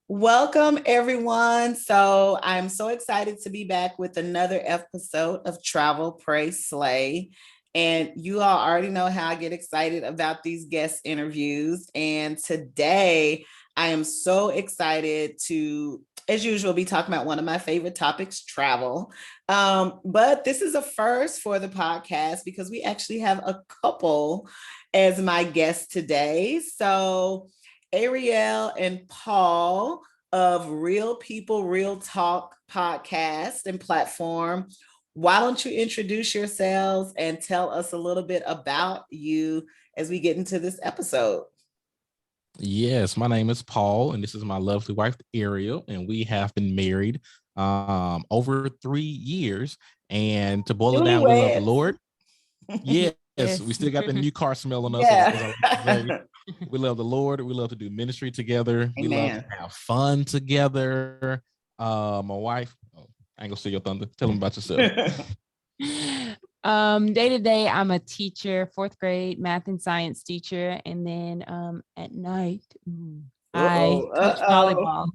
Welcome, everyone. So I'm so excited to be back with another episode of Travel, Pray, Slay. And you all already know how I get excited about these guest interviews. And today I am so excited to, as usual, be talking about one of my favorite topics, travel. But this is a first for the podcast because we actually have a couple as my guests today. So Arielle and Paul of Real People, Real Talk podcast and platform. Why don't you introduce yourselves and tell us a little bit about you as we get into this episode? Yes, my name is Paul, and this is my lovely wife, Arielle, and we have been married over 3 years. And to boil it down, we love the Newlyweds. Lord. Yes, Yes. we still got the new car smell on us, as I like to say. Yeah. We love the Lord. We love to do ministry together. We love to Amen. have fun together. My wife, I ain't gonna steal your thunder. Tell them about yourself. Day to day, I'm a teacher, fourth grade math and science teacher. And then at night, I coach volleyball.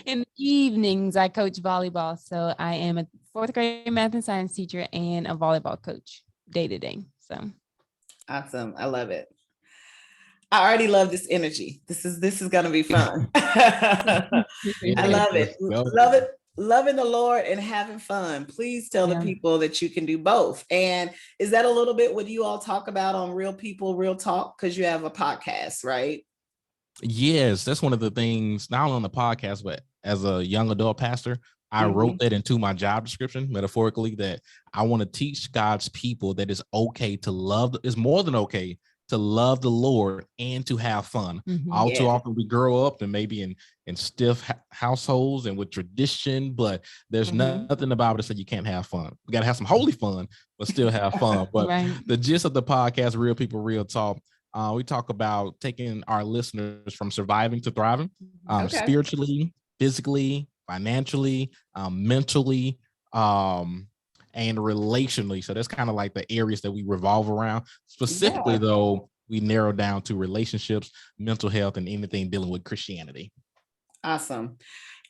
In the evenings, I coach volleyball. So I am a fourth grade math and science teacher and a volleyball coach day to day. So Awesome. I love it. I already love this energy. This is gonna be fun. I love it. Love it. Loving the Lord and having fun. Please tell the people that you can do both. And is that a little bit what you all talk about on Real People, Real Talk? Because you have a podcast, right? Yes, that's one of the things, not only on the podcast, but as a young adult pastor, I wrote that into my job description, metaphorically, that I want to teach God's people that it's okay to love, it's more than okay to love the Lord and to have fun. All too often we grow up and maybe in stiff households and with tradition, but there's nothing about it that says you can't have fun. We got to have some holy fun, but still have fun. But the gist of the podcast, Real People, Real Talk, we talk about taking our listeners from surviving to thriving, spiritually, physically, financially, mentally, and relationally. So that's kind of like the areas that we revolve around. Specifically, though, we narrow down to relationships, mental health, and anything dealing with Christianity. Awesome.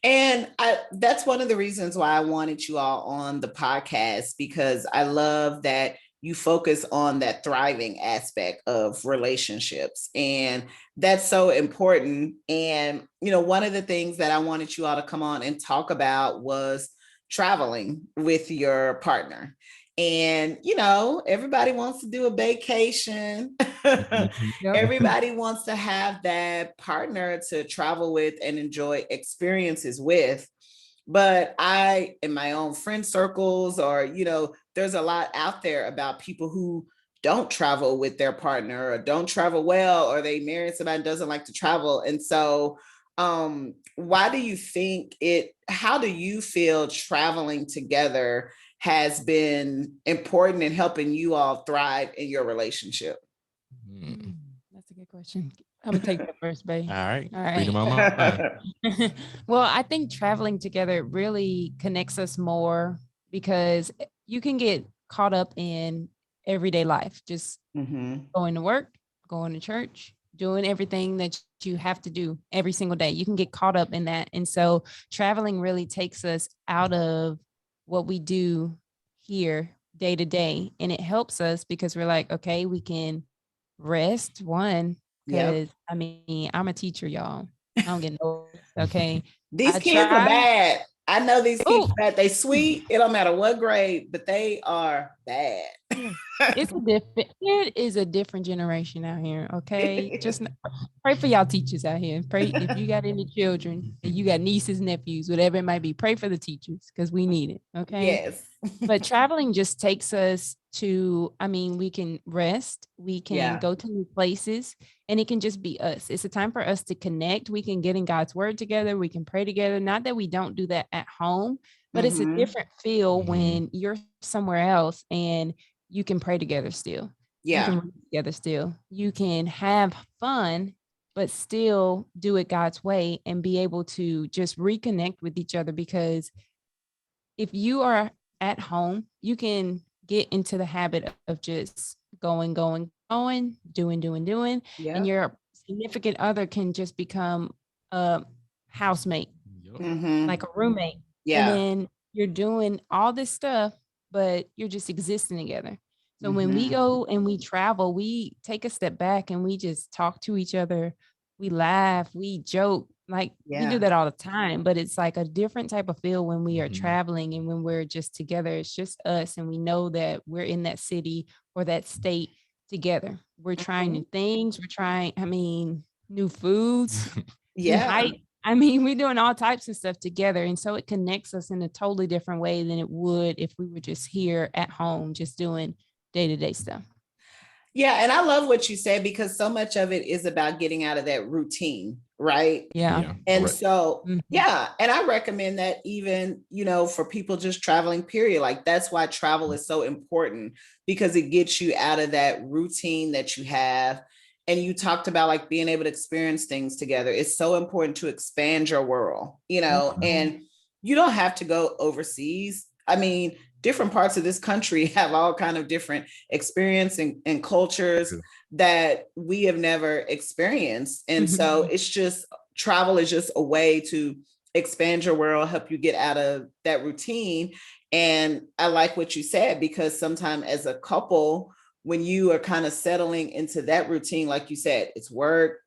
And that's one of the reasons why I wanted you all on the podcast, because I love that you focus on that thriving aspect of relationships. And that's so important. And, one of the things that I wanted you all to come on and talk about was traveling with your partner. And, everybody wants to do a baecation. Everybody wants to have that partner to travel with and enjoy experiences with. But in my own friend circles, or, there's a lot out there about people who don't travel with their partner or don't travel well, or they marry somebody who doesn't like to travel. And so how do you feel traveling together has been important in helping you all thrive in your relationship? That's a good question. I'm gonna take that first, babe. All right. Well, I think traveling together really connects us more because you can get caught up in everyday life, just going to work, going to church, doing everything that you have to do every single day. You can get caught up in that. And so traveling really takes us out of what we do here day to day. And it helps us because we're like, okay, we can rest because I'm a teacher, y'all. I don't get no, okay. These kids are bad. I know these kids are bad. They sweet. It don't matter what grade, but they are bad. It is a different generation out here. Okay. Just pray for y'all teachers out here. Pray if you got any children, if you got nieces, nephews, whatever it might be, pray for the teachers because we need it. Okay. Yes. But traveling just takes us we can rest, we can go to new places, and it can just be us. It's a time for us to connect. We can get in God's word together. We can pray together. Not that we don't do that at home, but it's a different feel when you're somewhere else and you can pray together still. You can read together still. You can have fun, but still do it God's way and be able to just reconnect with each other. Because if you are at home, you can get into the habit of just going, doing. And your significant other can just become housemate, Mm-hmm. like a roommate. And Yeah. then you're doing all this stuff, but you're just existing together. So when we Mm-hmm. go and we travel, we take a step back and we just talk to each other. We laugh, we joke. Like we do Yeah. that all the time, but it's like a different type of feel when we are Mhm. traveling and when we're just together. It's just us, and we know that we're in that city or that state together. We're trying Mhm. new things. We're trying, new foods, new Yeah. height. We're doing all types of stuff together. And so it connects us in a totally different way than it would if we were just here at home, just doing day-to-day stuff. Yeah. And I love what you said, because so much of it is about getting out of that routine, right? Yeah. And Correct. so, Mhm. yeah. And I recommend that even, for people just traveling, period. Like that's why travel is so important, because it gets you out of that routine that you have. And you talked about like being able to experience things together. It's so important to expand your world, and you don't have to go overseas. I mean, different parts of this country have all kind of different experience and cultures True. that we have never experienced. And so it's just, travel is just a way to expand your world, help you get out of that routine. And I like what you said, because sometimes as a couple, when you are kind of settling into that routine, like you said, it's work,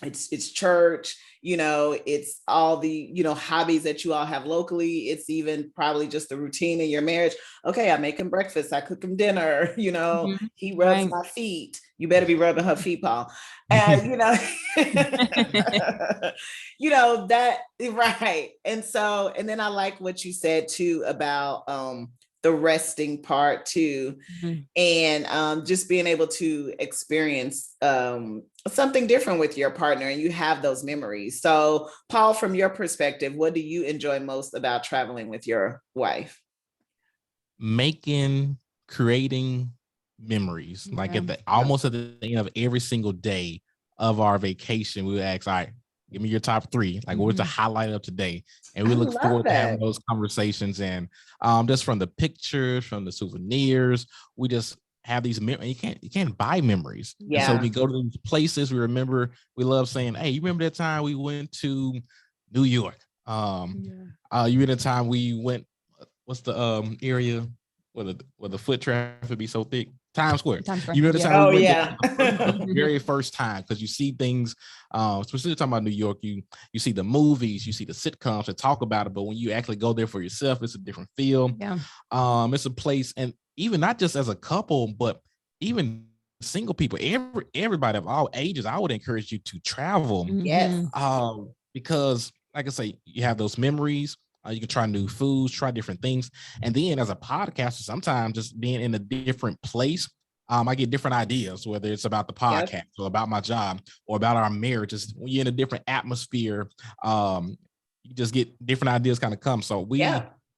it's church, it's all the hobbies that you all have locally. It's even probably just the routine in your marriage. Okay, I make him breakfast, I cook him dinner, he rubs Right. my feet. You better be rubbing her feet, Paul. And that, right. And so, and then I like what you said too about the resting part too, and just being able to experience something different with your partner, and you have those memories. So Paul, from your perspective, what do you enjoy most about traveling with your wife? Creating memories. Like Yeah. almost at the end of every single day of our vacation, we would ask, all right, give me your top three. Like, what's the highlight of today? And we I look love forward to having that. those conversations. And just from the pictures, from the souvenirs, we just have these memories. You can't buy memories. And so Yeah. we go to these places. We remember. We love saying, "Hey, you remember that time we went to New York? You remember the time we went? What's the area where the foot traffic be so thick? Times Square. Times Square. You remember the Yeah. time Oh we went yeah. there the very first time, because you see things, specifically talking about New York, you see the movies, you see the sitcoms that talk about it, but when you actually go there for yourself, it's a different feel. Yeah. It's a place, and even not just as a couple, but even single people, everybody of all ages, I would encourage you to travel, Yes. because like I say, you have those memories. You can try new foods, try different things. And then as a podcaster, sometimes just being in a different place, I get different ideas, whether it's about the podcast Yep. or about my job or about our marriages. When you're in a different atmosphere, you just get different ideas kind of come. So we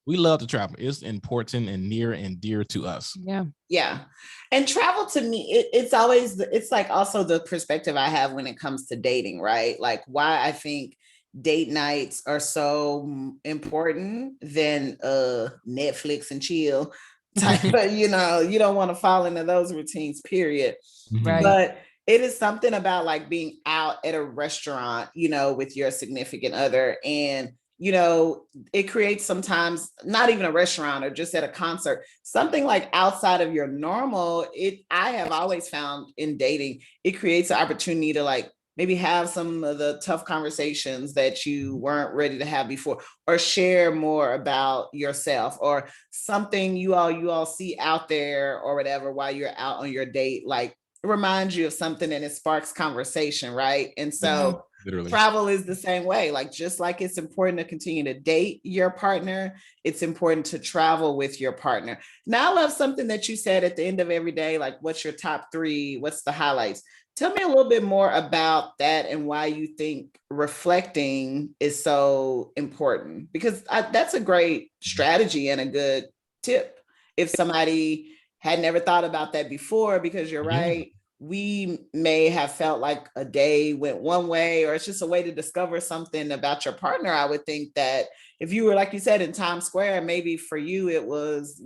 love to travel. It's important and near and dear to us. Yeah. Yeah. And travel to me, it's always, it's like also the perspective I have when it comes to dating, right? Like why I think date nights are so important than Netflix and chill type of, you don't want to fall into those routines, period. Right. But it is something about like being out at a restaurant, with your significant other, and it creates sometimes not even a restaurant or just at a concert, something like outside of your normal. I have always found in dating, it creates an opportunity to like maybe have some of the tough conversations that you weren't ready to have before, or share more about yourself, or something you all see out there or whatever while you're out on your date, like it reminds you of something and it sparks conversation, right? And so Literally. travel is the same way. Like, just like it's important to continue to date your partner, it's important to travel with your partner. Now, I love something that you said at the end of every day, like, what's your top three? What's the highlights? Tell me a little bit more about that and why you think reflecting is so important, because that's a great strategy and a good tip if somebody had never thought about that before, because you're right. We may have felt like a day went one way, or it's just a way to discover something about your partner. I would think that if you were, like you said, in Times Square, maybe for you it was,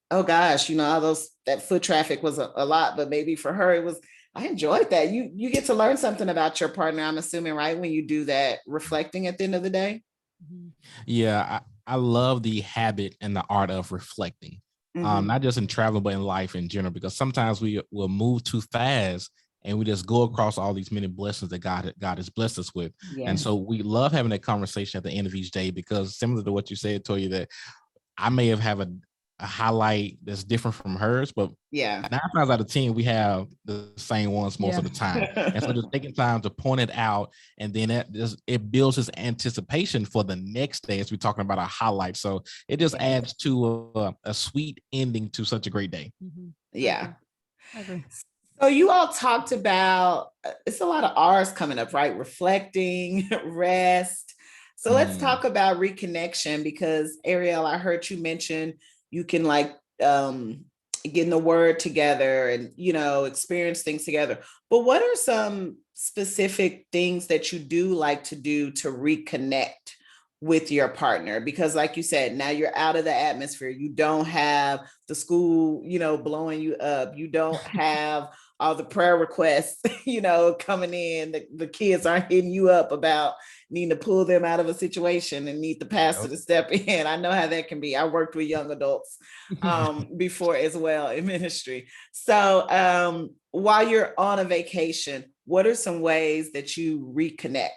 oh gosh, all that foot traffic was a lot, but maybe for her it was I enjoyed that. You get to learn something about your partner, I'm assuming, right? When you do that reflecting at the end of the day. Yeah, I love the habit and the art of reflecting. Not just in travel, but in life in general, because sometimes we will move too fast and we just go across all these many blessings that God has blessed us with. Yes. And so we love having that conversation at the end of each day, because similar to what you said, Toya, that I may have a highlight that's different from hers, but 9 times out of 10, we have the same ones most of the time. And so just taking time to point it out, and then it builds this anticipation for the next day as we're talking about our highlights. So it just adds to a sweet ending to such a great day. Yeah. I agree. So you all talked about, it's a lot of R's coming up, right? Reflecting, rest. So let's talk about reconnection, because Arielle, I heard you mention you can like getting the word together and, you know, experience things together. But what are some specific things that you do like to do to reconnect with your partner? Because like you said, now you're out of the atmosphere. You don't have the school, you know, blowing you up. You don't have all the prayer requests, you know, coming in. The kids aren't hitting you up about needing to pull them out of a situation and need the pastor to step in. I know how that can be. I worked with young adults before as well in ministry. So while you're on a vacation, what are some ways that you reconnect?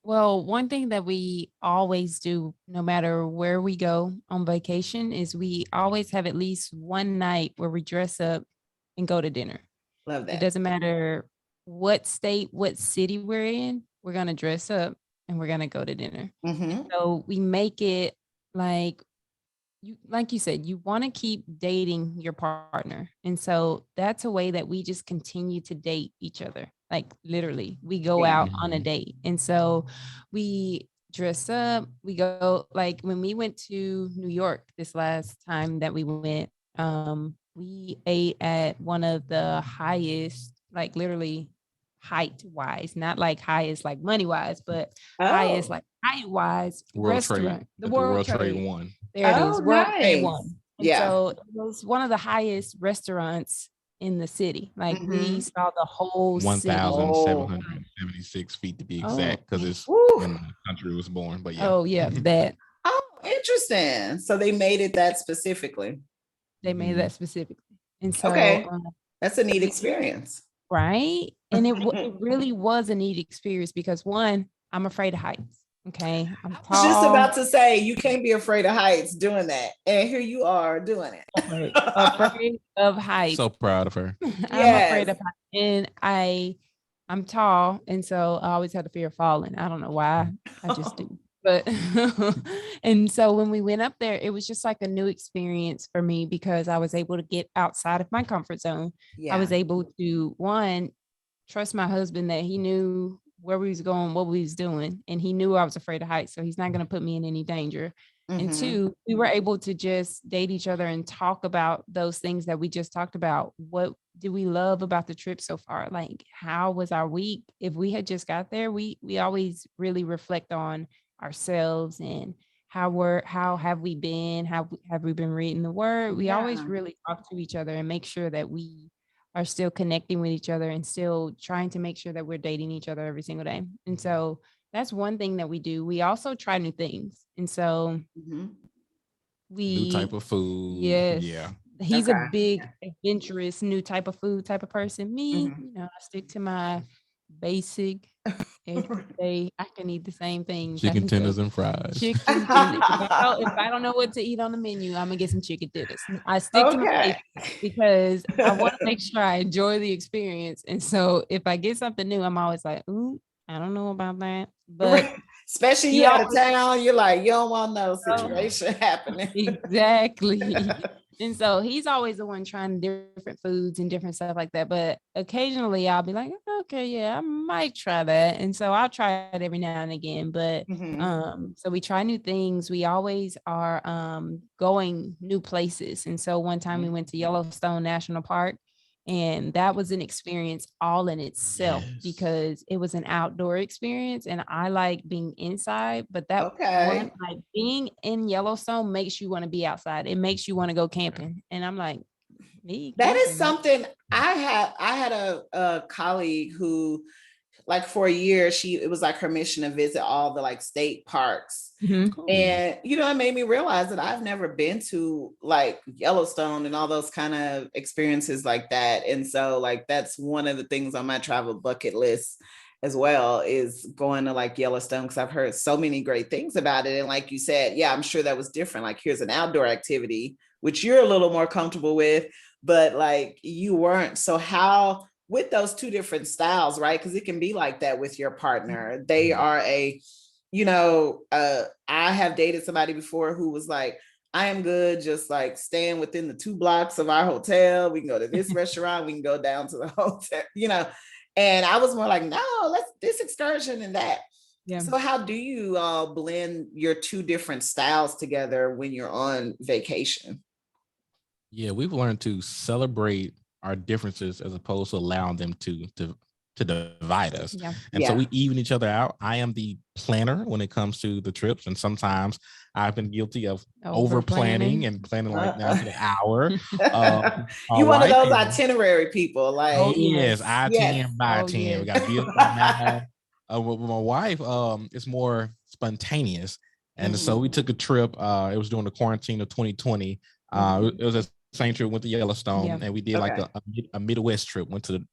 Well, one thing that we always do, no matter where we go on vacation, is we always have at least one night where we dress up and go to dinner. Love that. It doesn't matter what state, what city we're in, we're going to dress up and we're going to go to dinner. So we make it like you said, you want to keep dating your partner. And so that's a way that we just continue to date each other. Like literally, we go out on a date. And so we dress up, we go, like when we went to New York this last time that we went, we ate at one of the highest, like literally height wise, not like highest like money wise, but highest like height wise restaurant. The World Trade One. There it is. World Trade One. And Yeah. so it was one of the highest restaurants in the city. Like we saw the whole 1,776 feet to be exact, because it's when the country was born. But yeah. Oh yeah, that. Oh, interesting. So they made it that specifically. They made that specifically. And so that's a neat experience. Right. And it really was a neat experience because one, I'm afraid of heights. Okay. I'm tall. I was just about to say, you can't be afraid of heights doing that. And here you are doing it. Afraid of heights. So proud of her. I'm afraid of heights. And I'm tall. And so I always had a fear of falling. I don't know why. I just do. But and so when we went up there, it was just like a new experience for me because I was able to get outside of my comfort zone. I was able to, one, trust my husband that he knew where we was going, what we was doing, and he knew I was afraid of heights, so he's not going to put me in any danger. And two, we were able to just date each other and talk about those things that we just talked about. What do we love about the trip so far? Like, how was our week? If we had just got there, we always really reflect on ourselves and how have we been? How have we been reading the word? We always really talk to each other and make sure that we are still connecting with each other and still trying to make sure that we're dating each other every single day. And so that's one thing that we do. We also try new things. And so new type of food. Yes. Yeah. He's a big adventurous new type of food type of person. Me, you know, I stick to my basic every day. I can eat the same things. Chicken tenders and fries. Chicken tenders. If I don't know what to eat on the menu, I'm gonna get some chicken tenders. I stick to my basics because I want to make sure I enjoy the experience. And so if I get something new, I'm always like, ooh, I don't know about that. But especially you out of town, you're like, you don't want no situation happening. Exactly. And so he's always the one trying different foods and different stuff like that. But occasionally I'll be like, okay, yeah, I might try that. And so I'll try it every now and again. But so we try new things. We always are going new places. And so one time we went to Yellowstone National Park. And that was an experience all in itself because it was an outdoor experience and I like being inside, but that one, like being in Yellowstone makes you want to be outside. It makes you want to go camping. And I'm like, Me. That is camping. something I had a colleague who, like, for a year, it was like her mission to visit all the like state parks. Mhm. And it made me realize that I've never been to like Yellowstone and all those kind of experiences like that. And so like that's one of the things on my travel bucket list as well, is going to like Yellowstone, because I've heard so many great things about it. And like you said, yeah, I'm sure that was different. Like, here's an outdoor activity, which you're a little more comfortable with, but like you weren't. So how, with those two different styles, right? Because it can be like that with your partner. They are I have dated somebody before who was like, I am good just like staying within the 2 blocks of our hotel. We can go to this restaurant, we can go down to the hotel. And I was more like, no, let's this excursion and that. Yeah. So how do you blend your two different styles together when you're on vacation? Yeah, we've learned to celebrate our differences as opposed to allowing them to divide us. Yeah. And so we even each other out. I am the planner when it comes to the trips, and sometimes I've been guilty of over planning and planning like down to the hour. You one of those itinerary people, like, oh yes, I 10 by 10. Yes. We got bills by 9. With my wife, it's more spontaneous. And so we took a trip. It was during the quarantine of 2020. It was a same trip, went to Yellowstone, and we did like a Midwest trip, went to the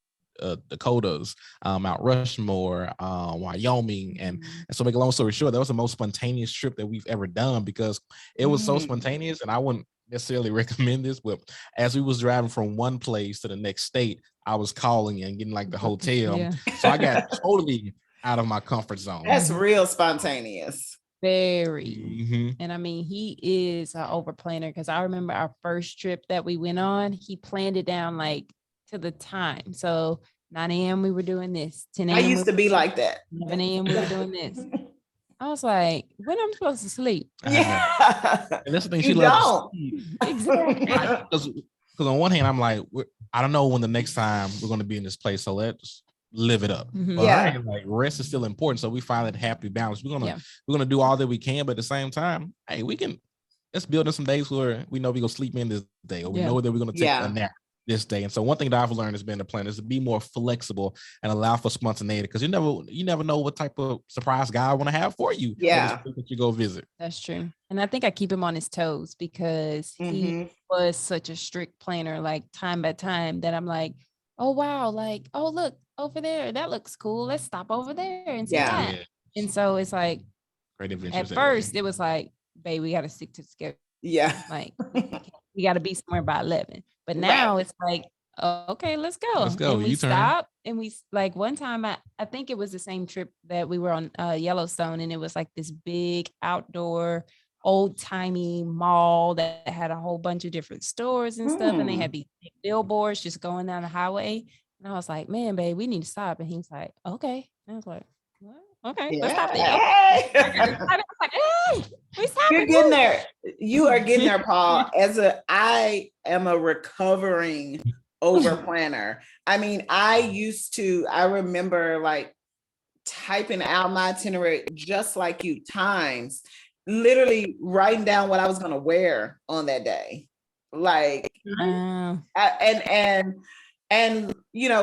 Dakotas, Mount Rushmore, Wyoming. And so make a long story short, that was the most spontaneous trip that we've ever done, because it was so spontaneous. And I wouldn't necessarily recommend this, but as we was driving from one place to the next state, I was calling and getting like the hotel. Yeah. So I got totally out of my comfort zone. That's real spontaneous. Very. And I mean, he is an over planner, because I remember our first trip that we went on, he planned it down like to the time. So 9 a.m. we were doing this. 10 a.m. I used to be like that. 11 a.m. we were doing this. I was like, when am I supposed to sleep? Yeah. And that's the thing, she loves to sleep. Exactly. Because on one hand, I'm like, I don't know when the next time we're going to be in this place, so let's live it up. But like, rest is still important, so we find that happy balance. We're gonna do all that we can, but at the same time, hey, let's build in some days where we know we're gonna sleep in this day, or we know that we're gonna take a nap this day. And so one thing that I've learned as being a planner is to be more flexible and allow for spontaneity, because you never know what type of surprise God want to have for you. That you go visit. That's true. And I think I keep him on his toes, because he was such a strict planner, like time by time, that I'm like, oh wow, like, oh look over there, that looks cool, let's stop over there and see that. And so it's like, great adventures. At first it was like, babe, we got to stick to the schedule. Like we got to be somewhere by 11. But now it's like, okay, let's go. And we stop, and we like, one time I think it was the same trip that we were on Yellowstone, and it was like this big outdoor old-timey mall that had a whole bunch of different stores and stuff, and they had these big billboards just going down the highway. And I was like, man, babe, we need to stop. And he was like, okay. And I was like, what? Okay, let's stop there. You're getting there. You are getting there, Paul. I am a recovering over planner. I mean, I remember like typing out my itinerary just like you, times, literally writing down what I was going to wear on that day. Like, and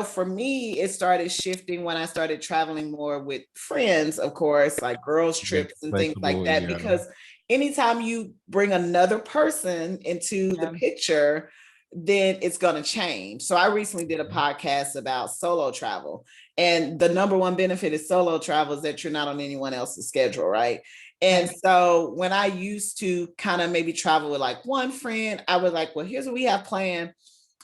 for me, it started shifting when I started traveling more with friends, of course, like girls trips and things like that, because anytime you bring another person into the picture, then it's going to change. So I recently did a podcast about solo travel, and the number one benefit of solo travel is that you're not on anyone else's schedule, right? And so when I used to kind of maybe travel with like one friend, I was like, well, here's what we have planned.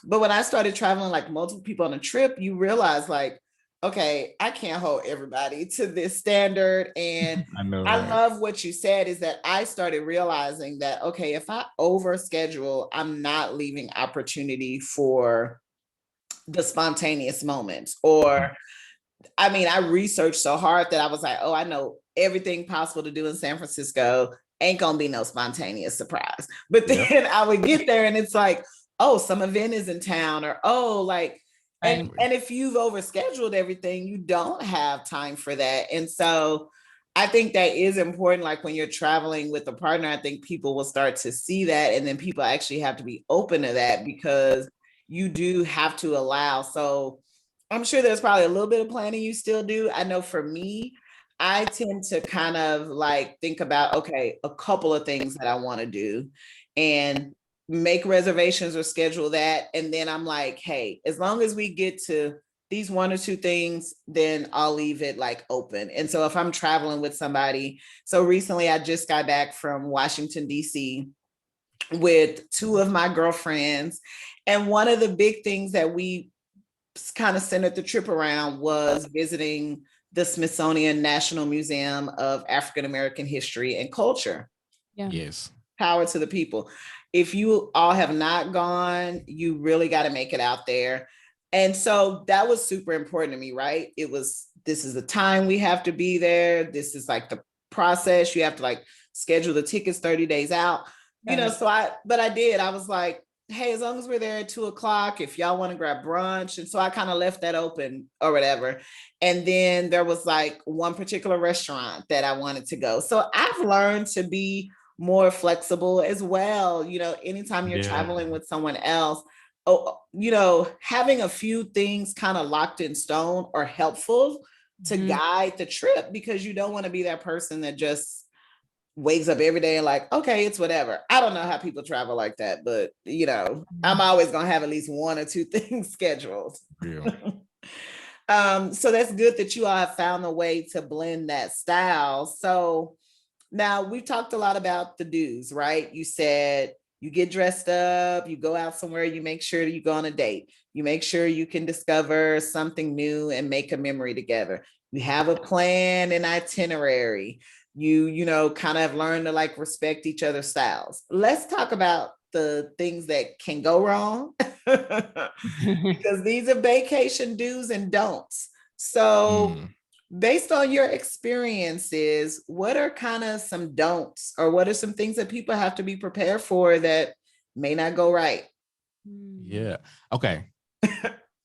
But when I started traveling like multiple people on a trip, you realize like, okay, I can't hold everybody to this standard. And I love what you said, is that I started realizing that, okay, if I overschedule, I'm not leaving opportunity for the spontaneous moments. Or, I mean, I researched so hard that I was like, oh, I know everything possible to do in San Francisco. Ain't gonna be no spontaneous surprise. But then I would get there and it's like, oh, some event is in town, or and if you've overscheduled everything, you don't have time for that. And so I think that is important. Like when you're traveling with a partner, I think people will start to see that, and then people actually have to be open to that, because you do have to allow. So I'm sure there's probably a little bit of planning you still do. I know for me, I tend to kind of like think about, okay, a couple of things that I want to do and make reservations or schedule that. And then I'm like, hey, as long as we get to these one or two things, then I'll leave it like open. And so if I'm traveling with somebody, so recently I just got back from Washington, D.C. with two of my girlfriends. And one of the big things that we kind of centered the trip around was visiting the Smithsonian National Museum of African American History and Culture. Yeah. Yes. Power to the people. If you all have not gone, you really got to make it out there. And so that was super important to me, right? It was, this is the time we have to be there. This is like the process. You have to like schedule the tickets 30 days out, you know, so I was like, hey, as long as we're there at 2:00, if y'all want to grab brunch. And so I kind of left that open or whatever. And then there was like one particular restaurant that I wanted to go. So I've learned to be more flexible as well. You know, anytime you're traveling with someone else, you know, having a few things kind of locked in stone are helpful to guide the trip, because you don't want to be that person that just wakes up every day and like, okay, it's whatever. I don't know how people travel like that, but you know, I'm always gonna have at least one or two things scheduled. Yeah. So that's good that you all have found a way to blend that style. So now we've talked a lot about the do's, right? You said you get dressed up, you go out somewhere, you make sure you go on a date, you make sure you can discover something new and make a memory together. You have a plan and itinerary. You know, kind of learn to like respect each other's styles. Let's talk about the things that can go wrong because these are vacation do's and don'ts. So based on your experiences, what are kind of some don'ts, or what are some things that people have to be prepared for that may not go right? Yeah. Okay.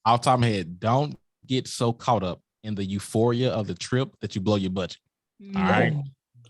Off the top of my head, don't get so caught up in the euphoria of the trip that you blow your budget. All right.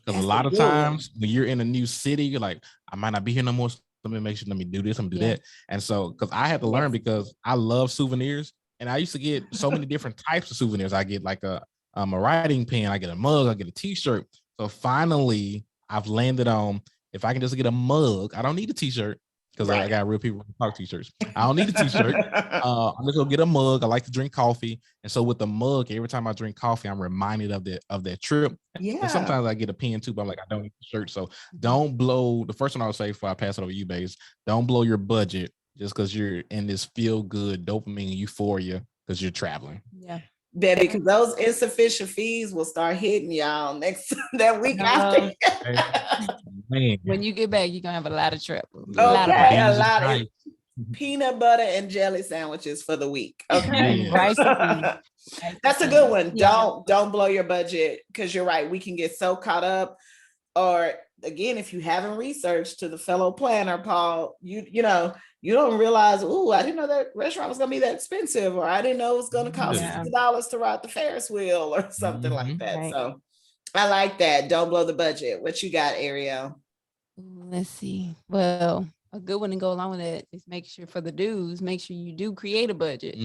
Because a lot of times when you're in a new city, you're like, I might not be here no more. So let me make sure, let me do this, let me do that. And so, because I had to learn, because I love souvenirs, and I used to get so many different types of souvenirs. I get like a writing pen, I get a mug, I get a t-shirt. So finally, I've landed on, if I can just get a mug, I don't need a t-shirt, because I got real people who talk t-shirts. I don't need a t-shirt. I'm just gonna get a mug. I like to drink coffee, and so with the mug, every time I drink coffee, I'm reminded of that trip. Yeah. And sometimes I get a pen too, but I'm like, I don't need a shirt. So don't blow. The first one I would say before I pass it over to you, Baze, don't blow your budget just because you're in this feel good dopamine euphoria because you're traveling. Yeah. Baby, because those insufficient fees will start hitting y'all next that week after. Man. When you get back, you're gonna have a lot of trouble. Okay, a lot of peanut butter and jelly sandwiches for the week. Okay. Rice and That's a good one. Yeah. Don't blow your budget, because you're right. We can get so caught up. Or again, if you haven't researched, to the fellow planner, Paul, you know, you don't realize, oh, I didn't know that restaurant was gonna be that expensive, or I didn't know it was gonna cost $60 to ride the Ferris wheel or something like that. Right. So I like that. Don't blow the budget. What you got, Arielle? Let's see. Well, a good one to go along with it is make sure for the dues, make sure you do create a budget.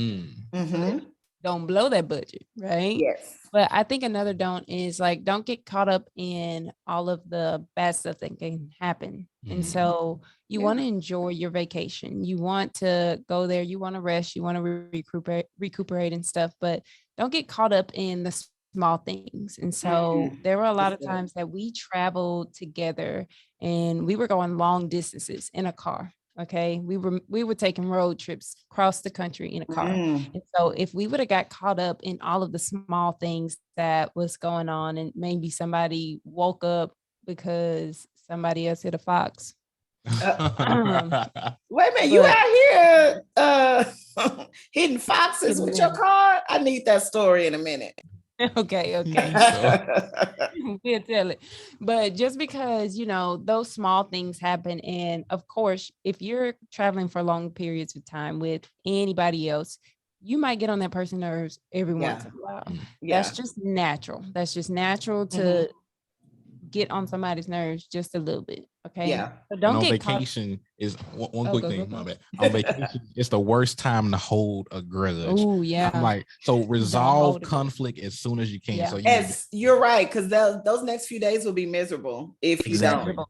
Don't blow that budget, right? Yes. But I think another don't is like, don't get caught up in all of the bad stuff that can happen. And so you want to enjoy your vacation. You want to go there. You want to rest. You want to recuperate and stuff, but don't get caught up in the small things. And so there were a lot of times that we traveled together and we were going long distances in a car. Okay. We were taking road trips across the country in a car. And so if we would have got caught up in all of the small things that was going on, and maybe somebody woke up because somebody else hit a fox. Wait a minute, you out here hitting foxes with your car? I need that story in a minute. Okay. We'll tell it. But just because, you know, those small things happen. And of course, if you're traveling for long periods of time with anybody else, you might get on that person's nerves every once in a while. That's just natural. That's just natural to get on somebody's nerves just a little bit. Okay. Yeah. So don't on get vacation is one Oh, quick go, thing. go, My go. bad. On vacation, it's the worst time to hold a grudge. Oh, yeah. I'm like, so resolve hold it. conflict as soon as you can. Yeah. So you As you're right, because those next few days will be miserable if you Exactly. don't.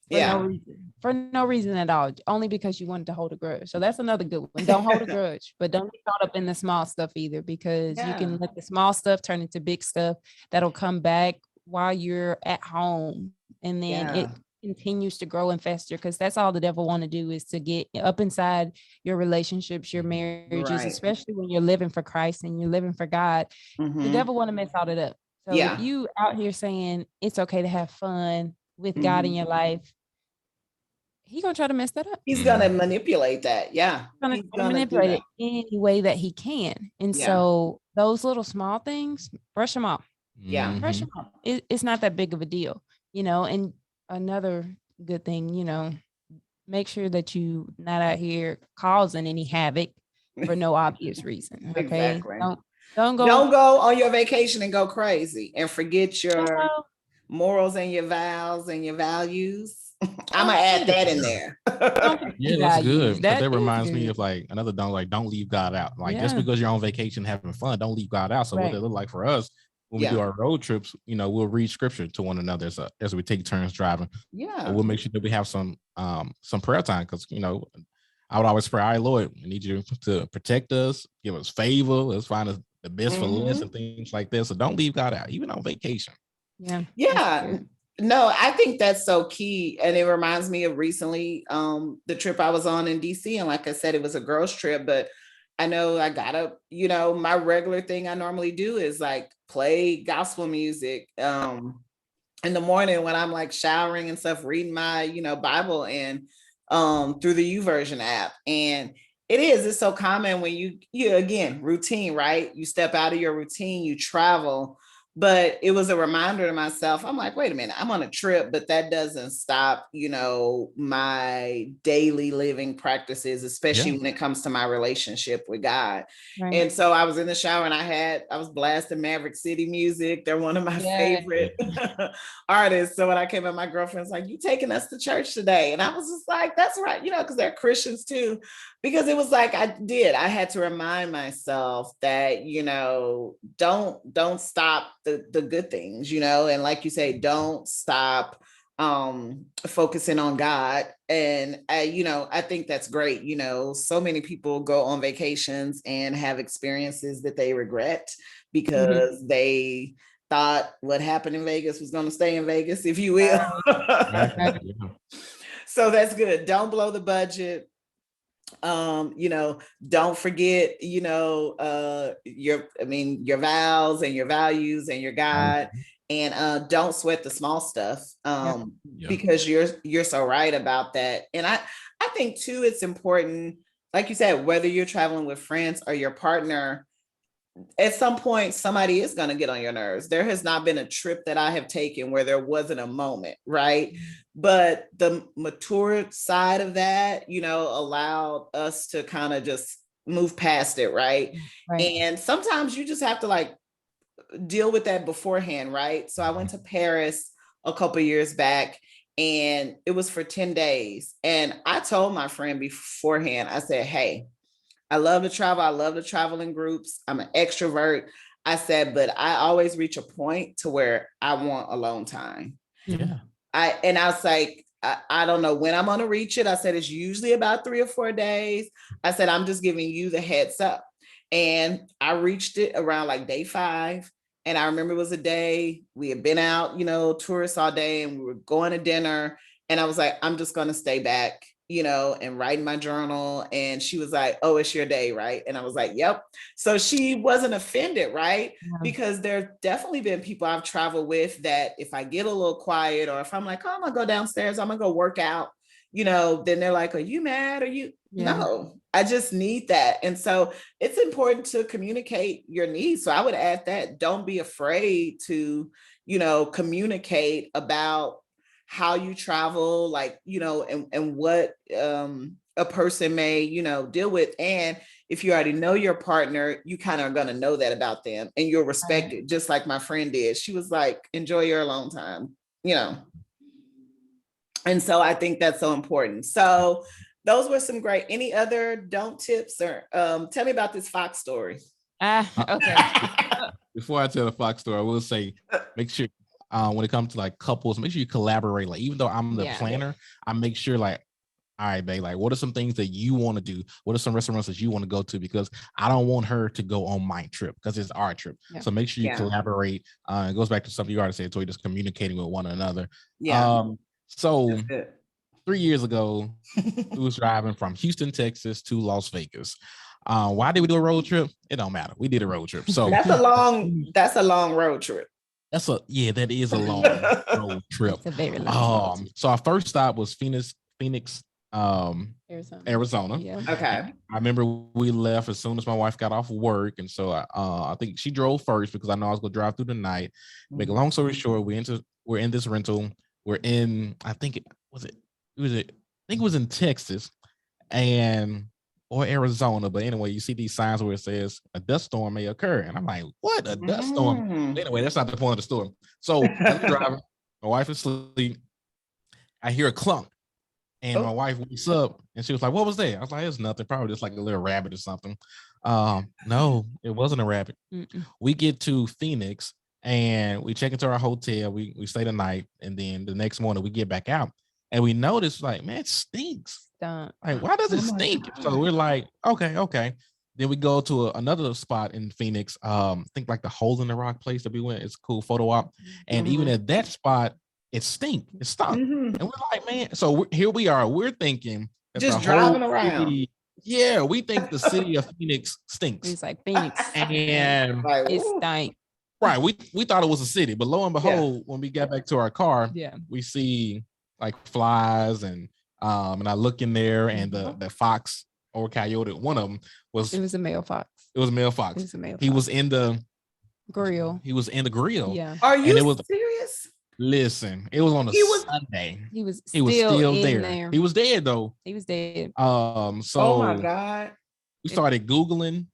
For no reason. For no reason at all. Only because you wanted to hold a grudge. So that's another good one. Don't hold a grudge, but don't get caught up in the small stuff either, because you can let the small stuff turn into big stuff that'll come back while you're at home. And then it continues to grow and fester, because that's all the devil want to do, is to get up inside your relationships, your marriages, especially when you're living for Christ and you're living for God. The devil want to mess all it up. So if you out here saying it's okay to have fun with God in your life, he's gonna try to mess that up. He's gonna manipulate that. Yeah. He's gonna manipulate it any way that he can. And so those little small things, brush them off. Yeah. Brush them off. It's not that big of a deal, and another good thing, make sure that you not out here causing any havoc for no obvious reason. Okay. Exactly. Don't go on your vacation and go crazy and forget your morals and your vows and your values. I'm gonna add that in there. Yeah, that's good. That reminds me of like another don't leave God out. Like just because you're on vacation having fun, don't leave God out. So what it look like for us when we do our road trips, we'll read scripture to one another as we take turns driving. Yeah. So we'll make sure that we have some prayer time, because I would always pray, all right, Lord, we need you to protect us, give us favor, let's find us the best for less and things like this. So don't leave God out, even on vacation. Yeah. Yeah. No, I think that's so key. And it reminds me of recently, the trip I was on in DC. And like I said, it was a girls trip, but I know I gotta, my regular thing I normally do is like play gospel music in the morning when I'm like showering and stuff, reading my, Bible and through the YouVersion app. And it's so common when you again, routine, right? You step out of your routine, you travel. But it was a reminder to myself. I'm like, wait a minute, I'm on a trip, but that doesn't stop, my daily living practices, especially when it comes to my relationship with God. Right. And so I was in the shower and I was blasting Maverick City music. They're one of my favorite artists. So when I came in, my girlfriend's like, you taking us to church today? And I was just like, that's right, because they're Christians too. Because it was like, I had to remind myself that, don't stop the good things, and like you say, don't stop focusing on God. And I think that's great. So many people go on vacations and have experiences that they regret because they thought what happened in Vegas was going to stay in Vegas, if you will. So that's good. Don't blow the budget. Don't forget, your vows and your values and your God, and don't sweat the small stuff, because you're so right about that. And I think too, it's important, like you said, whether you're traveling with friends or your partner, at some point, somebody is going to get on your nerves. There has not been a trip that I have taken where there wasn't a moment, right? But the mature side of that, allowed us to kind of just move past it, right? And sometimes you just have to like deal with that beforehand, right? So I went to Paris a couple of years back, and it was for 10 days. And I told my friend beforehand, I said, hey, I love to travel. I love to travel in groups. I'm an extrovert. I said, but I always reach a point to where I want alone time. Yeah. I was like, I don't know when I'm going to reach it. I said, it's usually about 3 or 4 days. I said, I'm just giving you the heads up. And I reached it around like day 5. And I remember it was a day we had been out, tourists all day, and we were going to dinner. And I was like, I'm just going to stay back, and write in my journal. And she was like, oh, it's your day, right? And I was like, yep. So she wasn't offended, right? Because there's definitely been people I've traveled with that if I get a little quiet, or if I'm like, oh, I'm gonna go downstairs, I'm gonna go work out, then they're like, are you mad? Are you? No, I just need that. And so it's important to communicate your needs. So I would add that, don't be afraid to, communicate about how you travel, like, and what a person may, deal with. And if you already know your partner, you kind of are going to know that about them, and you'll respect it, just like my friend did. She was like, enjoy your alone time. you know. And so I think that's so important. So those were some great, any other don't tips or tell me about this Fox story. Okay. Before I tell the Fox story, I will say, make sure when it comes to like couples, make sure you collaborate. Like, even though I'm the planner, I make sure like, all right, babe, like what are some things that you want to do? What are some restaurants that you want to go to? Because I don't want her to go on my trip because it's our trip. Yeah. So make sure you collaborate. It goes back to something you already said, Toy, just communicating with one another. Yeah. So 3 years ago, we was driving from Houston, Texas to Las Vegas. Why did we do a road trip? It don't matter. We did a road trip. So that's a long road trip. That is a long road trip. It's a very long road trip. So our first stop was Phoenix, Arizona. Yeah. Okay. I remember we left as soon as my wife got off work, and so I think she drove first because I know I was gonna drive through the night. Make a long story short, we're in this rental. We're in, I think it was in Texas or Arizona, but anyway, you see these signs where it says a dust storm may occur, and I'm like, what, a dust storm? Anyway, that's not the point of the story. So I'm driving, my wife is asleep. I hear a clunk. And my wife wakes up and she was like, what was that? I was like, it's nothing, probably just like a little rabbit or something. No, it wasn't a rabbit. We get to Phoenix and we check into our hotel. We stay the night, and then the next morning we get back out and we notice, like, man, it stinks. Like, why does it stink? So we're like, okay. Then we go to another spot in Phoenix. Think like the Hole in the Rock place that we went. It's a cool photo op. And even at that spot, it stunk. And we're like, man. So here we are. We're thinking just driving around. We think the city of Phoenix stinks. It's like Phoenix, and it stank. Right. We thought it was a city, but lo and behold, when we got back to our car, we see like flies and I look in there, and the fox or coyote, one of them was. It was a male fox. It was a male fox. He was in the grill. Yeah. Are you serious? Listen, it was on a Sunday. He was still there. He was dead though. He was dead. So oh my God. We started Googling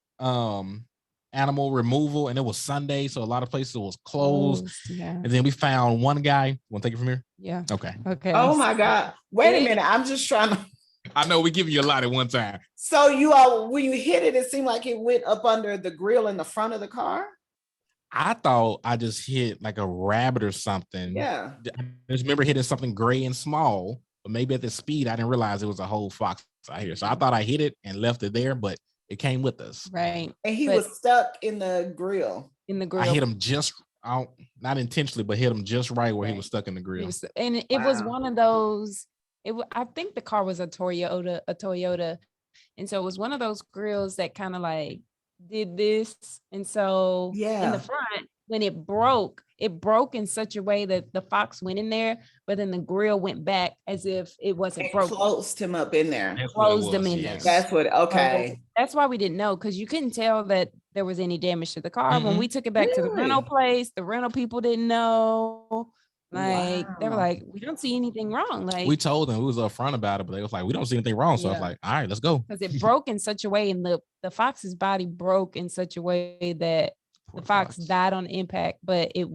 animal removal, and it was Sunday, so a lot of places was closed. And then we found one guy. Want to take it from here? Yeah. Okay. Oh my God. Wait a minute. I'm just trying to. I know we give you a lot at one time. So when you hit it, it seemed like it went up under the grill in the front of the car. I thought I just hit like a rabbit or something. Yeah. I just remember hitting something gray and small, but maybe at the speed, I didn't realize it was a whole fox out here. So I thought I hit it and left it there, but it came with us. Right. And he was stuck in the grill. I hit him just out, not intentionally, but hit him just right where he was stuck in the grill. It was one of those. I think the car was a Toyota. And so it was one of those grills that kind of like did this. And so in the front, when it broke in such a way that the fox went in there, but then the grill went back as if it wasn't broken. Closed him up in there. Closed him in there. That's what, okay. So that's why we didn't know, because you couldn't tell that there was any damage to the car. When we took it back to the rental place, the rental people didn't know. Like they were like, we don't see anything wrong. Like we told them, we was upfront about it, but they was like, we don't see anything wrong. So I was like, all right, let's go. Because it broke in such a way, and the fox's body broke in such a way that the fox died on impact, but it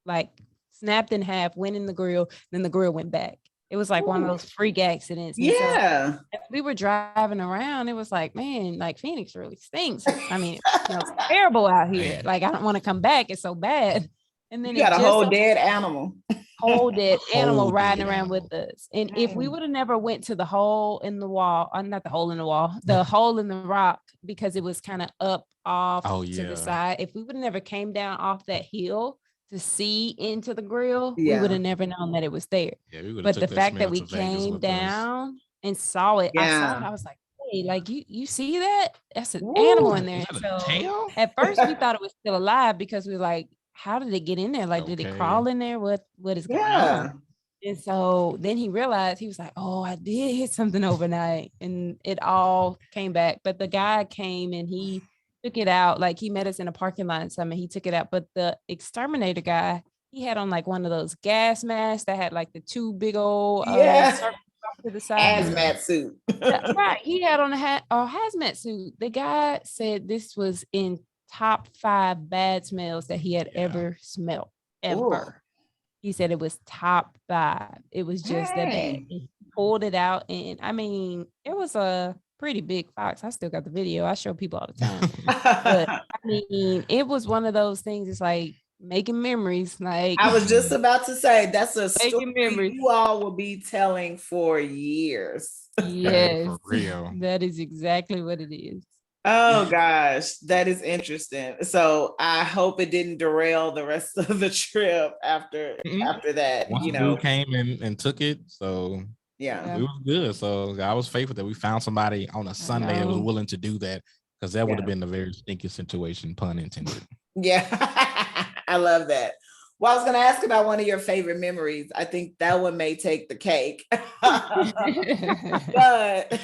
like snapped in half, went in the grill, then the grill went back. It was like one of those freak accidents. And so we were driving around. It was like, man, like Phoenix really stinks. I mean, it's terrible out here. Like I don't want to come back. It's so bad. And then you got a whole dead animal. Riding around with us. And if we would have never went to the hole in the wall, not the hole in the wall, the hole in the rock, because it was kind of up off to the side. If we would have never came down off that hill to see into the grill, we would have never known that it was there. But the fact that we came down and saw it, I was like, hey, like you see that? That's an animal in there. So at first we thought it was still alive, because we were like, how did it get in there? Like, did it crawl in there? What is going on? And so then he realized, he was like, oh, I did hit something overnight, and it all came back. But the guy came and he took it out. Like he met us in a parking lot and something. He took it out. But the exterminator guy, he had on like one of those gas masks that had like the two big old to the side. Hazmat suit. Right. He had on a hazmat suit. The guy said this was in top 5 bad smells that he had ever smelled, ever. Ooh. He said it was top 5. It was just that bad. He pulled it out, and I mean, it was a pretty big fox. I still got the video. I show people all the time. But I mean, it was one of those things. It's like making memories. Like I was just about to say, that's a story making memories. you all will be telling for years. Yes, for real. that is exactly what it is. Oh gosh, that is interesting. So I hope it didn't derail the rest of the trip after that. Once the dude came and took it, so yeah, it was good. So I was faithful that we found somebody on a Sunday that was willing to do that, because that would have been a very stinky situation, pun intended. Yeah, I love that. Well, I was going to ask about one of your favorite memories. I think that one may take the cake. But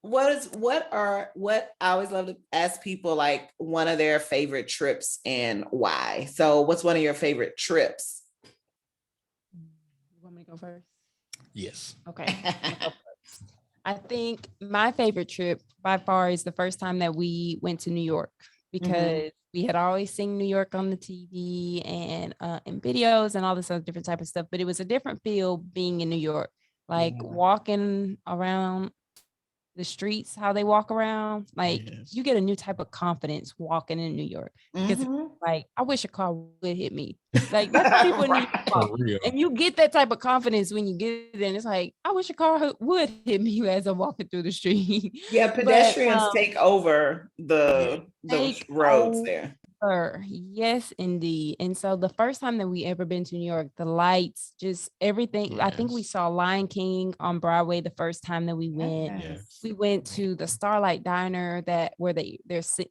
what I always love to ask people, like, one of their favorite trips and why. So what's one of your favorite trips? You want me to go first? Yes. Okay. I think my favorite trip by far is the first time that we went to New York, because we had always seen New York on the TV and in videos and all this other different type of stuff, but it was a different feel being in New York, like walking around the streets, how they walk around, like you get a new type of confidence walking in New York, because like, I wish a car would hit me. Like, that's how people in New York walk. And you get that type of confidence when you get there, and it's like, I wish a car would hit me as I'm walking through the street. Yeah, pedestrians take over the roads there. Yes, indeed. And so the first time that we ever been to New York, the lights, just everything. I think we saw Lion King on Broadway the first time that we went. We went to the Starlight Diner where the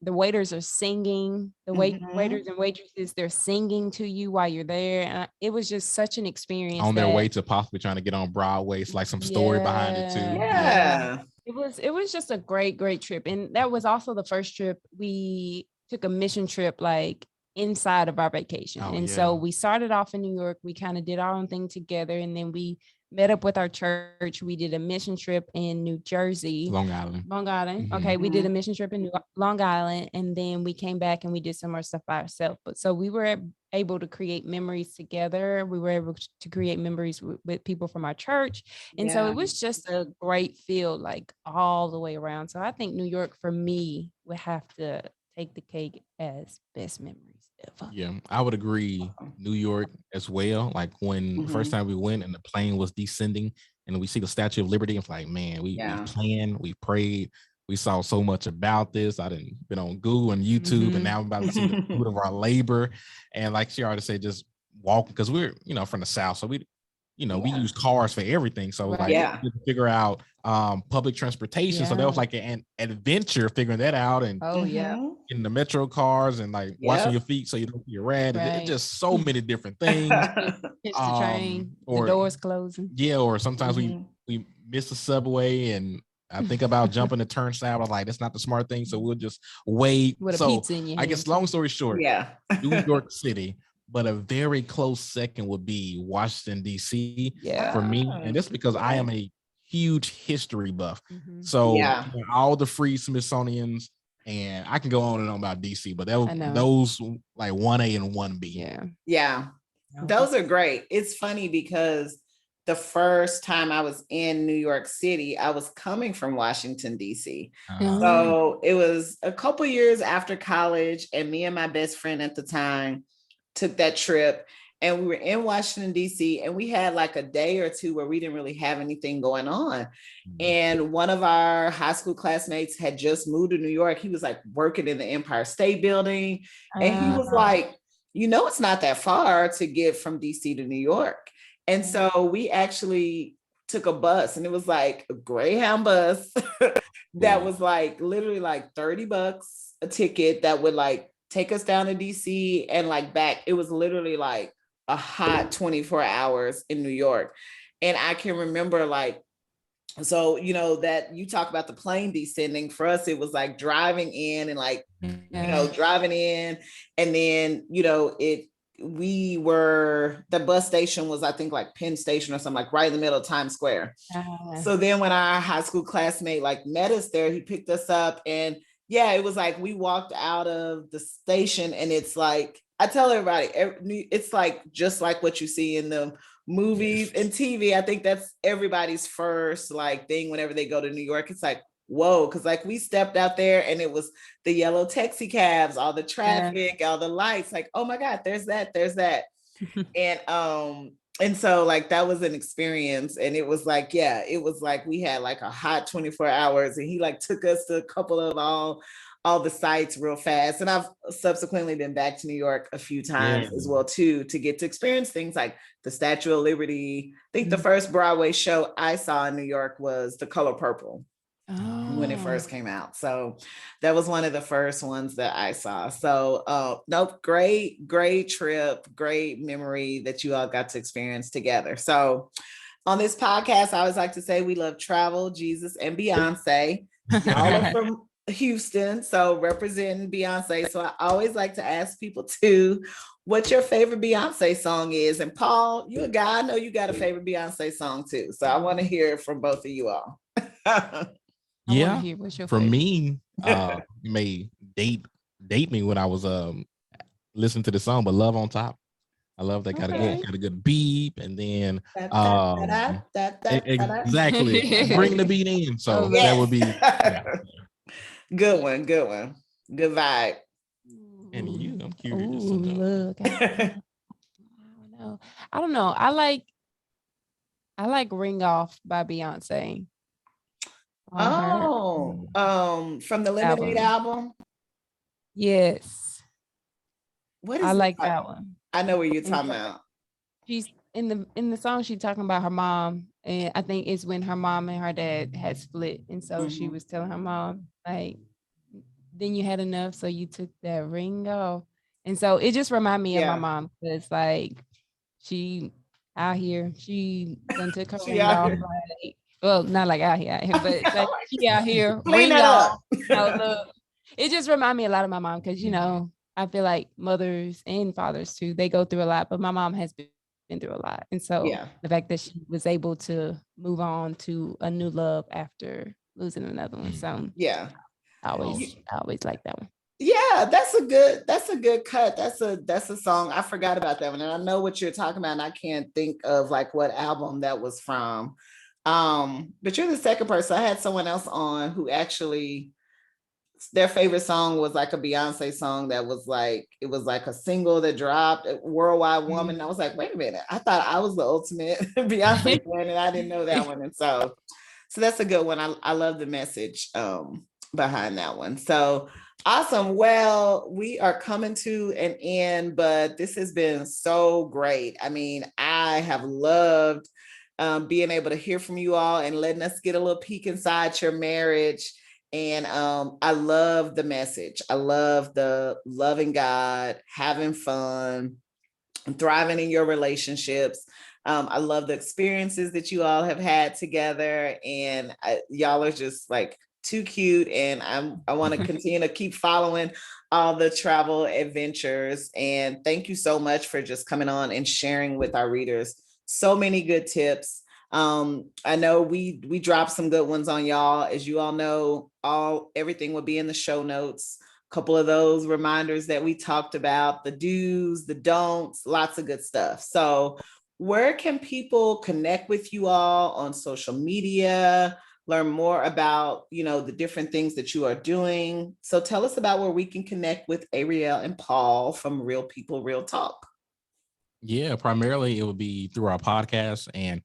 waiters are singing. The waiters and waitresses, they're singing to you while you're there. And it was just such an experience. On their way to possibly trying to get on Broadway. It's like some story behind it too. Yeah. It was just a great trip. And that was also the first trip we took a mission trip, like inside of our vacation. So we started off in New York. We kind of did our own thing together, and then we met up with our church. We did a mission trip in New Jersey, Long Island. Okay, we did a mission trip in Long Island, and then we came back and we did some more stuff by ourselves. But so we were able to create memories together. We were able to create memories with people from our church, and so it was just a great feel, like all the way around. So I think New York for me would have to take the cake as best memories ever. Yeah, I would agree. New York as well. Like when the first time we went and the plane was descending and we see the Statue of Liberty, it's like, man, we planned, we prayed, we saw so much about this. I didn't been on Google and YouTube, and now I'm about to see the fruit of our labor. And like she already said, just walk, because we're from the South, so we use cars for everything. So to figure out public transportation. So that was like an adventure figuring that out, and in the metro cars and like watching your feet so you don't get rat. It's just so many different things. Catch the train, the doors closing. Yeah, or sometimes we miss the subway, and I think about jumping the turnstile. I'm like, that's not the smart thing, so we'll just wait. With a pizza in your hand. I guess long story short, New York City. But a very close second would be Washington, D.C. for me. And that's because I am a huge history buff. So all the free Smithsonians, and I can go on and on about D.C., but those like 1A and 1B. Yeah. Those are great. It's funny because the first time I was in New York City, I was coming from Washington, D.C. So it was a couple years after college, and me and my best friend at the time took that trip, and we were in Washington, D.C., and we had like a day or two where we didn't really have anything going on. And one of our high school classmates had just moved to New York. He was like working in the Empire State Building. And he was like, it's not that far to get from D.C. to New York. And so we actually took a bus, and it was like a Greyhound bus that was like literally like $30 a ticket that would like take us down to DC and like back. It was literally like a hot 24 hours in New York. And I can remember like, so, that you talk about the plane descending, for us, it was like driving in and like, driving in. And then, the bus station was, I think like Penn Station or something, like right in the middle of Times Square. So then when our high school classmate like met us there, he picked us up, and it was like we walked out of the station, and it's like I tell everybody, it's like just like what you see in the movies and TV. I think that's everybody's first like thing whenever they go to New York. It's like, whoa, because like we stepped out there and it was the yellow taxi cabs, all the traffic, all the lights. Like, oh my God, there's that. And so like that was an experience, and it was like, yeah, it was like we had like a hot 24 hours, and he like took us to a couple of all the sites real fast. And I've subsequently been back to New York a few times as well too, to get to experience things like the Statue of Liberty. I think the first Broadway show I saw in New York was The Color Purple. When it first came out. So that was one of the first ones that I saw. So nope, great trip, great memory that you all got to experience together. So on this podcast, I always like to say we love travel, Jesus, and Beyonce. Y'all are from Houston, so representing Beyonce. So I always like to ask people too, what your favorite Beyonce song is. And Paul, you a guy, I know you got a favorite Beyonce song too. So I want to hear it from both of you all. Yeah, for me, you may date me when I was listening to the song, but Love on Top. I love that. Got a good beat, and then exactly bring the beat in. So that would be good one, good vibe. And you, I'm curious. Look, I don't know. I like Ring Off by Beyonce. From the Lemonade album. Yes. What is I like that one. I know what you're talking about. She's in the song, she's talking about her mom, and I think it's when her mom and her dad had split, and so she was telling her mom, like, then you had enough, so you took that ring off. And so it just reminded me of my mom, because like she out here, she done took her ring off. Like, well, not like out here, but like she out here ring off. Look, it just reminded me a lot of my mom, because I feel like mothers and fathers too, they go through a lot, but my mom has been through a lot. And so the fact that she was able to move on to a new love after losing another one. So I always like that one. Yeah, that's a good cut. That's a song. I forgot about that one. And I know what you're talking about, and I can't think of like what album that was from. But you're the second person. I had someone else on who actually their favorite song was like a Beyonce song that was like, it was like a single that dropped, Worldwide Woman. And I was like, wait a minute, I thought I was the ultimate Beyonce fan, and I didn't know that one. And so that's a good one. I love the message behind that one. So awesome. Well, we are coming to an end, but this has been so great. I mean, I have loved being able to hear from you all and letting us get a little peek inside your marriage. And I love the message. I love the loving God, having fun, thriving in your relationships. I love the experiences that you all have had together, and y'all are just like too cute. And I want to continue to keep following all the travel adventures. And thank you so much for just coming on and sharing with our readers so many good tips. I know we dropped some good ones on y'all. As you all know, everything will be in the show notes. A couple of those reminders that we talked about, the do's, the don'ts, lots of good stuff. So where can people connect with you all on social media, learn more about, the different things that you are doing? So tell us about where we can connect with Arielle and Paul from Real People, Real Talk. Yeah, primarily it would be through our podcast, and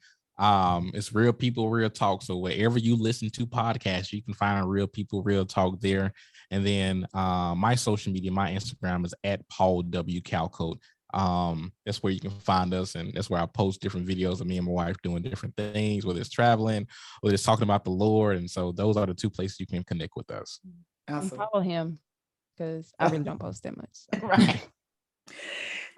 it's Real People, Real Talk. So wherever you listen to podcasts, you can find Real People, Real Talk there. And then my social media, my Instagram is at Paul W. Calcote. That's where you can find us, and that's where I post different videos of me and my wife doing different things, whether it's traveling, whether it's talking about the Lord. And so those are the two places you can connect with us. Awesome. And follow him, because I really don't post that much. So. Right.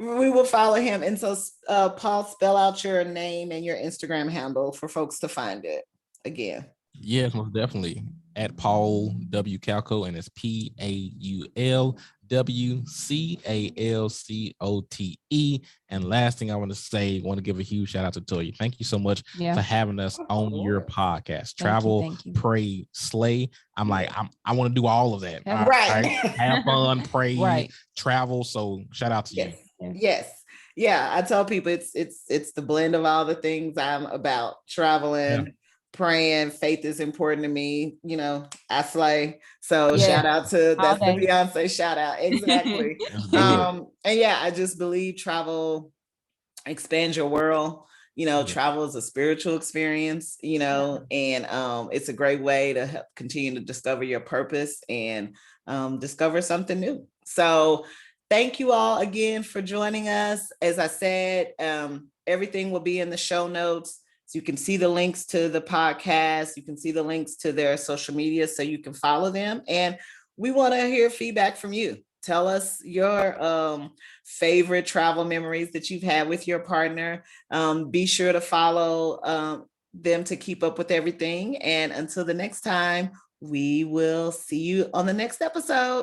We will follow him. And so Paul, spell out your name and your Instagram handle for folks to find it again. Yes, most definitely. At Paul W. Calcote, and it's PaulW WCALCOTE. And last thing I want to give a huge shout out to Toya. Thank you so much for having us on your podcast. Travel, pray, slay. I want to do all of that. Right. Have fun, pray, Right. travel. So shout out to you. Yes. Yeah. I tell people it's the blend of all the things I'm about: traveling, praying. Faith is important to me. You know, I slay. So shout out to that's the Beyonce shout out. Exactly. And yeah, I just believe travel expands your world. You know, travel is a spiritual experience, you know, and it's a great way to help continue to discover your purpose and discover something new. So thank you all again for joining us. As I said, everything will be in the show notes. So you can see the links to the podcast. You can see the links to their social media so you can follow them. And we want to hear feedback from you. Tell us your favorite travel memories that you've had with your partner. Be sure to follow them to keep up with everything. And until the next time, we will see you on the next episode.